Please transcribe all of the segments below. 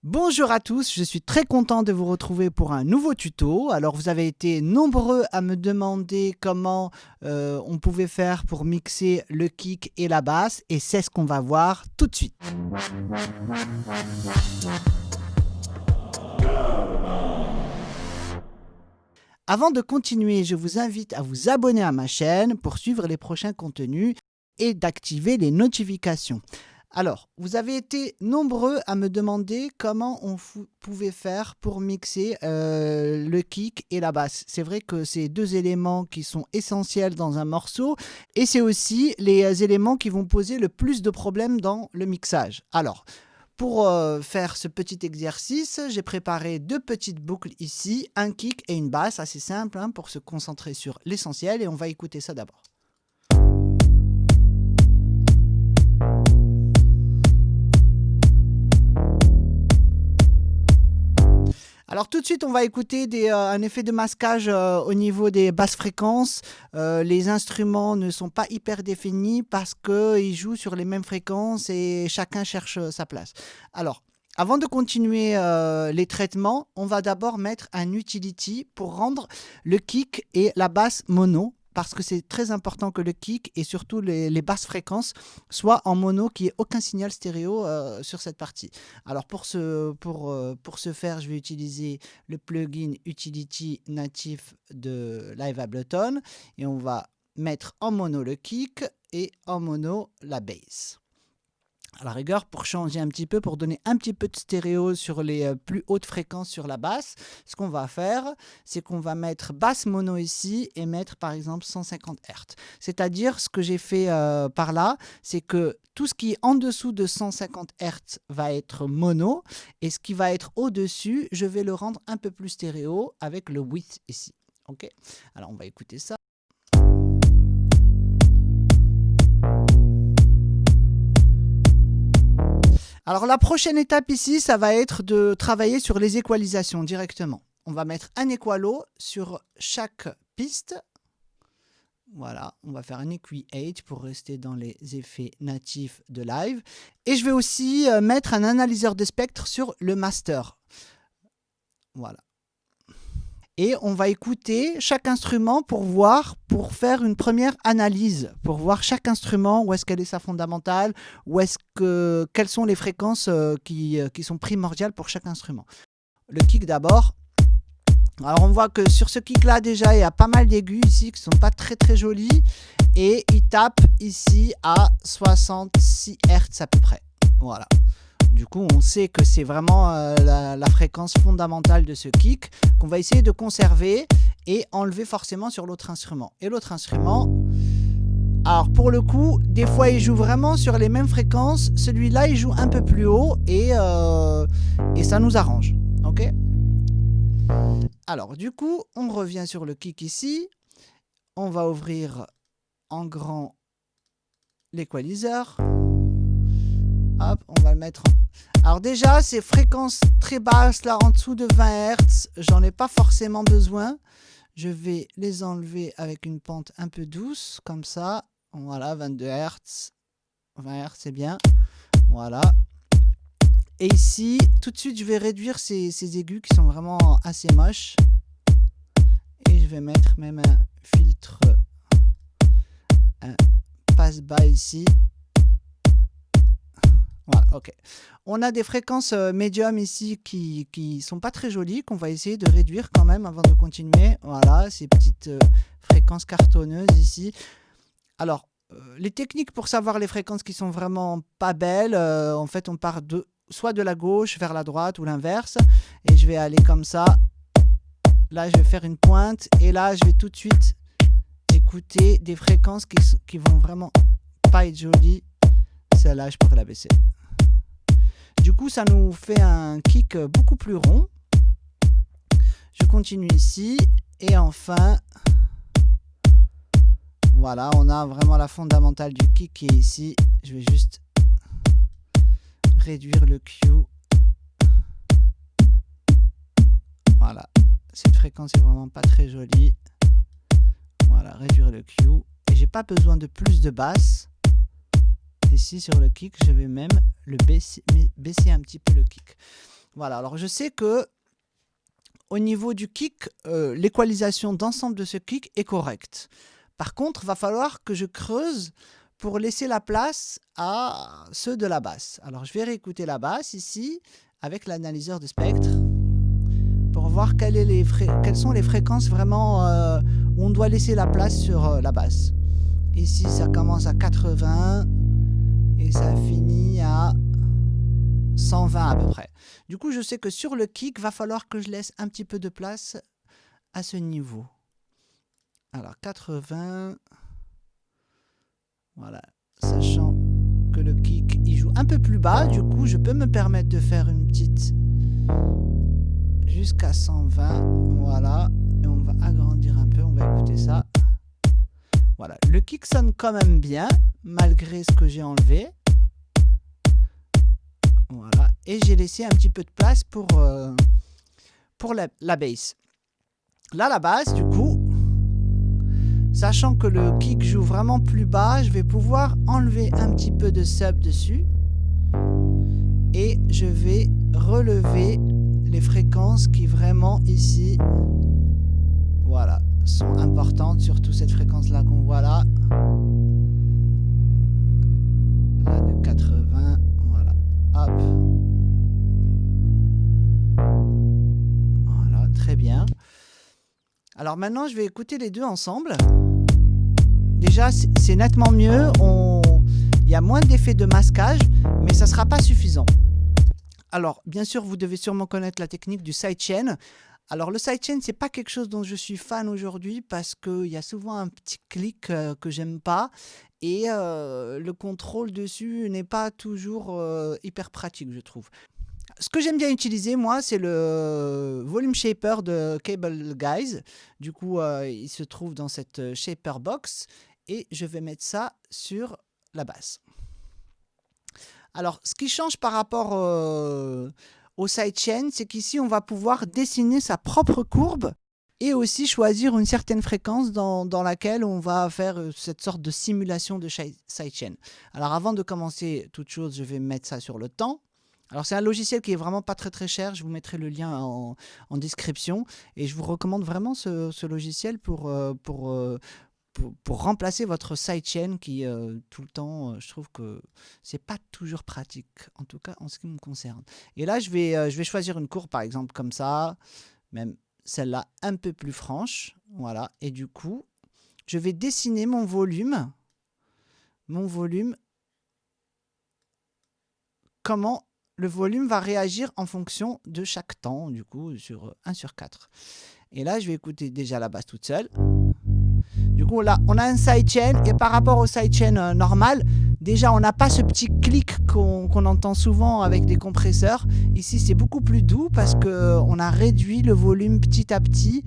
Bonjour à tous, je suis très content de vous retrouver pour un nouveau tuto. Alors vous avez été nombreux à me demander comment on pouvait faire pour mixer le kick et la basse et c'est ce qu'on va voir tout de suite. Avant de continuer, je vous invite à vous abonner à ma chaîne pour suivre les prochains contenus et d'activer les notifications. Alors, vous avez été nombreux à me demander comment on pouvait faire pour mixer le kick et la basse. C'est vrai que c'est deux éléments qui sont essentiels dans un morceau et c'est aussi les éléments qui vont poser le plus de problèmes dans le mixage. Alors, pour faire ce petit exercice, j'ai préparé deux petites boucles ici, un kick et une basse, assez simple hein, pour se concentrer sur l'essentiel et on va écouter ça d'abord. Alors tout de suite, on va écouter un effet de masquage au niveau des basses fréquences. Les instruments ne sont pas hyper définis parce qu'ils jouent sur les mêmes fréquences et chacun cherche sa place. Alors, avant de continuer les traitements, on va d'abord mettre un utility pour rendre le kick et la basse mono. Parce que c'est très important que le kick et surtout les basses fréquences soient en mono, qu'il n'y ait aucun signal stéréo sur cette partie. Alors pour ce faire, je vais utiliser le plugin Utility natif de Live Ableton et on va mettre en mono le kick et en mono la bass. À la rigueur, pour changer un petit peu, pour donner un petit peu de stéréo sur les plus hautes fréquences sur la basse, ce qu'on va faire, c'est qu'on va mettre basse mono ici et mettre par exemple 150 Hz. C'est-à-dire, ce que j'ai fait par là, c'est que tout ce qui est en dessous de 150 Hz va être mono et ce qui va être au-dessus, je vais le rendre un peu plus stéréo avec le width ici. Ok. Alors, on va écouter ça. Alors la prochaine étape ici, ça va être de travailler sur les équalisations directement. On va mettre un equalo sur chaque piste. Voilà, on va faire un equi-age pour rester dans les effets natifs de live. Et je vais aussi mettre un analyseur de spectre sur le master. Voilà. Et on va écouter chaque instrument pour faire une première analyse, pour voir chaque instrument, où est-ce qu'elle est sa fondamentale, quelles sont les fréquences qui sont primordiales pour chaque instrument. Le kick d'abord. Alors on voit que sur ce kick là déjà il y a pas mal d'aigus ici qui ne sont pas très jolis et il tape ici à 66 Hz à peu près. Voilà. Du coup, on sait que c'est vraiment la fréquence fondamentale de ce kick qu'on va essayer de conserver et enlever forcément sur l'autre instrument. Et l'autre instrument, alors pour le coup, des fois il joue vraiment sur les mêmes fréquences. Celui-là, il joue un peu plus haut et ça nous arrange. Ok. Alors du coup, on revient sur le kick ici. On va ouvrir en grand l'équaliseur. Hop, on va le mettre en... Alors déjà, ces fréquences très basses, là, en dessous de 20 Hz, j'en ai pas forcément besoin. Je vais les enlever avec une pente un peu douce, comme ça. Voilà, 22 Hz. 20 Hz, c'est bien. Voilà. Et ici, tout de suite, je vais réduire ces aigus qui sont vraiment assez moches. Et je vais mettre même un filtre, un passe-bas ici. Voilà, ok. On a des fréquences médium ici qui sont pas très jolies, qu'on va essayer de réduire quand même avant de continuer. Voilà, ces petites fréquences cartonneuses ici. Alors, les techniques pour savoir les fréquences qui sont vraiment pas belles, en fait, on part soit de la gauche vers la droite ou l'inverse. Et je vais aller comme ça. Là, je vais faire une pointe. Et là, je vais tout de suite écouter des fréquences qui vont vraiment pas être jolies. Celle-là, je pourrais la baisser. Du coup, ça nous fait un kick beaucoup plus rond. Je continue ici. Et enfin, voilà, on a vraiment la fondamentale du kick qui est ici. Je vais juste réduire le Q. Voilà, cette fréquence est vraiment pas très jolie. Voilà, réduire le Q. Et j'ai pas besoin de plus de basse. Ici sur le kick, je vais même baisser un petit peu le kick. Voilà, alors je sais que au niveau du kick, l'équalisation d'ensemble de ce kick est correcte. Par contre, il va falloir que je creuse pour laisser la place à ceux de la basse. Alors je vais réécouter la basse ici avec l'analyseur de spectre pour voir quelles sont les fréquences vraiment où on doit laisser la place sur la basse. Ici ça commence à 80 et ça finit à 120 à peu près. Du coup je sais que sur le kick, va falloir que je laisse un petit peu de place à ce niveau. Alors 80, voilà, sachant que le kick il joue un peu plus bas, du coup je peux me permettre de faire une petite jusqu'à 120, voilà, et on va agrandir un peu, on va écouter ça. Voilà, le kick sonne quand même bien, malgré ce que j'ai enlevé. Voilà, et j'ai laissé un petit peu de place pour la bass. Là, la basse, du coup, sachant que le kick joue vraiment plus bas, je vais pouvoir enlever un petit peu de sub dessus. Et je vais relever les fréquences qui vraiment ici, voilà, sont importantes, surtout cette fréquence-là qu'on voit là. Là, de 80, voilà, hop. Voilà, très bien. Alors maintenant, je vais écouter les deux ensemble. Déjà, c'est nettement mieux. Il y a moins d'effets de masquage, mais ça ne sera pas suffisant. Alors, bien sûr, vous devez sûrement connaître la technique du sidechain. Alors, le sidechain, ce n'est pas quelque chose dont je suis fan aujourd'hui parce qu'il y a souvent un petit clic que j'aime pas et le contrôle dessus n'est pas toujours hyper pratique, je trouve. Ce que j'aime bien utiliser, moi, c'est le volume shaper de Cable Guys. Du coup, il se trouve dans cette shaper box et je vais mettre ça sur la basse. Alors, ce qui change par rapport au sidechain, c'est qu'ici, on va pouvoir dessiner sa propre courbe et aussi choisir une certaine fréquence dans laquelle on va faire cette sorte de simulation de sidechain. Alors, avant de commencer toute chose, je vais mettre ça sur le temps. Alors, c'est un logiciel qui est vraiment pas très cher. Je vous mettrai le lien en description. Et je vous recommande vraiment ce logiciel pour remplacer votre sidechain qui, tout le temps, je trouve que c'est pas toujours pratique. En tout cas, en ce qui me concerne. Et là, je vais choisir une courbe, par exemple, comme ça. Même celle-là, un peu plus franche. Voilà. Et du coup, je vais dessiner mon volume. Comment le volume va réagir en fonction de chaque temps, du coup, sur 1/4. Et là, je vais écouter déjà la basse toute seule. Du coup, là, on a un sidechain, et par rapport au sidechain normal, déjà, on n'a pas ce petit clic qu'on entend souvent avec des compresseurs. Ici, c'est beaucoup plus doux parce qu'on a réduit le volume petit à petit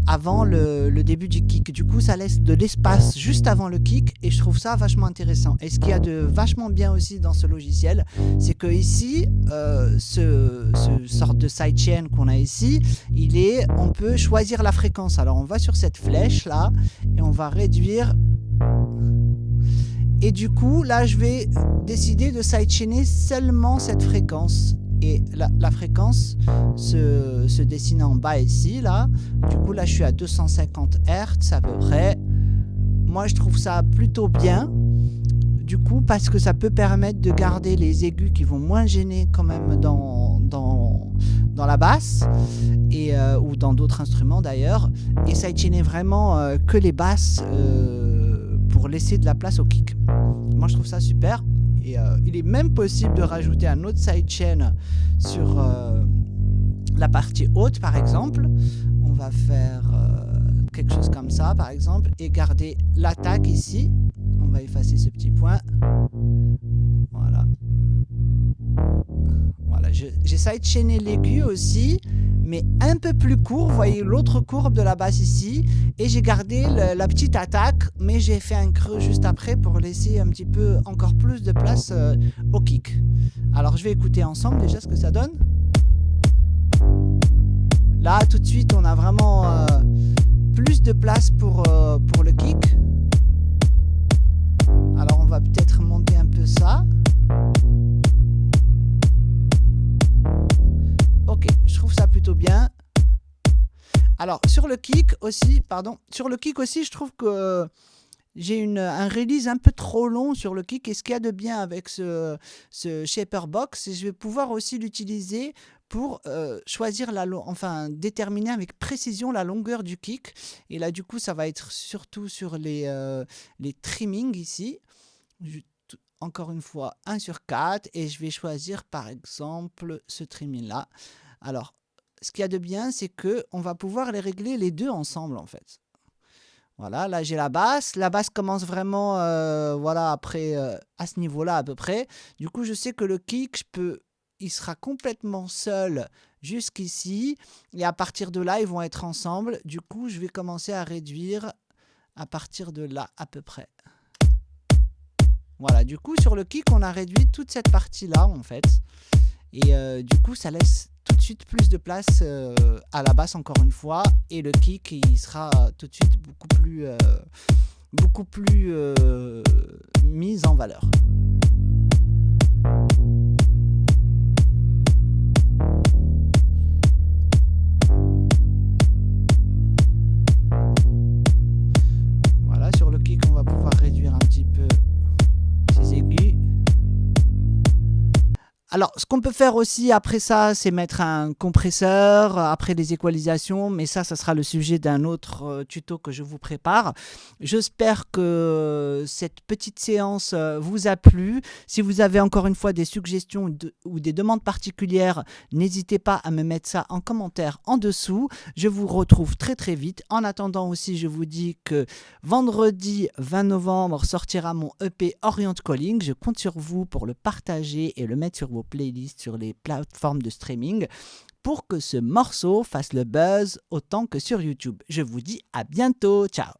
avant le début du kick. Du coup, ça laisse de l'espace juste avant le kick et je trouve ça vachement intéressant. Et ce qu'il y a de vachement bien aussi dans ce logiciel, c'est que ici, ce sorte de sidechain qu'on a ici, on peut choisir la fréquence. Alors, on va sur cette flèche là et on va réduire. Et du coup, là, je vais décider de sidechainer seulement cette fréquence. Et la fréquence se dessine en bas ici, là. Du coup, là, je suis à 250 Hz à peu près. Moi, je trouve ça plutôt bien. Du coup, parce que ça peut permettre de garder les aigus qui vont moins gêner quand même dans la basse et, ou dans d'autres instruments d'ailleurs. Et sidechainer vraiment que les basses pour laisser de la place au kick. Moi, je trouve ça super. Et il est même possible de rajouter un autre sidechain sur la partie haute, par exemple. On va faire quelque chose comme ça, par exemple, et garder l'attaque ici. On va effacer ce petit point. Voilà. Voilà. J'ai sidechainé l'aigu aussi, mais un peu plus court. Vous voyez l'autre courbe de la basse ici. Et j'ai gardé la petite attaque, mais j'ai fait un creux juste après pour laisser un petit peu encore plus de place au kick. Alors, je vais écouter ensemble déjà ce que ça donne. Là, tout de suite, on a vraiment plus de place pour le kick. Alors, on va peut-être monter un peu de ça. Ok, je trouve ça plutôt bien. Alors, sur le kick aussi, je trouve que j'ai un release un peu trop long sur le kick. Et ce qu'il y a de bien avec ce shaper box, c'est que je vais pouvoir aussi l'utiliser pour choisir déterminer avec précision la longueur du kick. Et là, du coup, ça va être surtout sur les trimmings ici. Encore une fois, 1 sur 4. Et je vais choisir, par exemple, ce trimming-là. Alors, ce qu'il y a de bien, c'est qu'on va pouvoir les régler les deux ensemble, en fait. Voilà, là j'ai la basse. La basse commence vraiment voilà, après, à ce niveau-là à peu près. Du coup, je sais que le kick, il sera complètement seul jusqu'ici. Et à partir de là, ils vont être ensemble. Du coup, je vais commencer à réduire à partir de là à peu près. Voilà, du coup, sur le kick, on a réduit toute cette partie-là, en fait. Et du coup, ça laisse tout de suite plus de place à la basse, encore une fois. Et le kick, il sera tout de suite beaucoup plus mis en valeur. Voilà, sur le kick, on va pouvoir réduire un petit peu ces aigus. Alors, ce qu'on peut faire aussi après ça, c'est mettre un compresseur, après les équalisations, mais ça sera le sujet d'un autre tuto que je vous prépare. J'espère que cette petite séance vous a plu. Si vous avez encore une fois des suggestions ou des demandes particulières, n'hésitez pas à me mettre ça en commentaire en dessous. Je vous retrouve très très vite. En attendant aussi, je vous dis que vendredi 20 novembre sortira mon EP Orient Calling. Je compte sur vous pour le partager et le mettre sur vos playlists sur les plateformes de streaming pour que ce morceau fasse le buzz autant que sur YouTube. Je vous dis à bientôt, ciao.